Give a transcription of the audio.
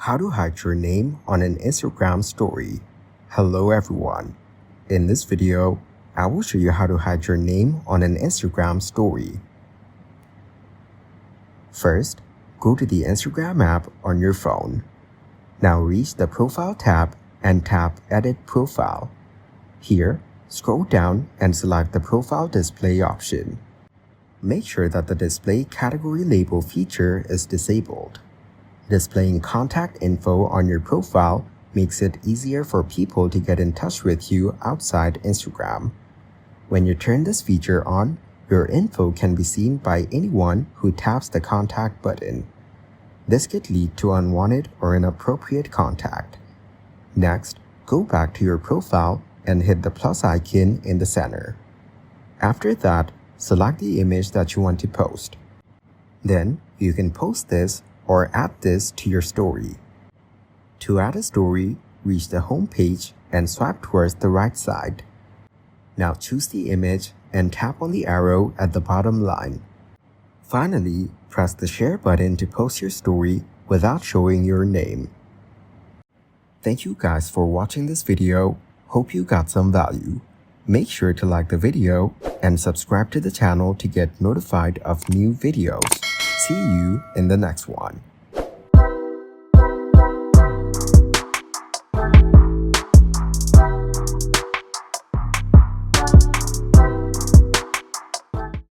How to hide your name on an Instagram story. Hello everyone. In this video, I will show you how to hide your name on an Instagram story. First, go to the Instagram app on your phone. Now reach the Profile tab and tap Edit Profile. Here, scroll down and select the Profile Display option. Make sure that the Display Category Label feature is disabled. Displaying contact info on your profile makes it easier for people to get in touch with you outside Instagram. When you turn this feature on, your info can be seen by anyone who taps the contact button. This could lead to unwanted or inappropriate contact. Next, go back to your profile and hit the plus icon in the center. After that, select the image that you want to post. Then, you can post this or add this to your story. To add a story, reach the home page and swipe towards the right side. Now choose the image and tap on the arrow at the bottom line. Finally, press the share button to post your story without showing your name. Thank you guys for watching this video. Hope you got some value. Make sure to like the video and subscribe to the channel to get notified of new videos. See you in the next one.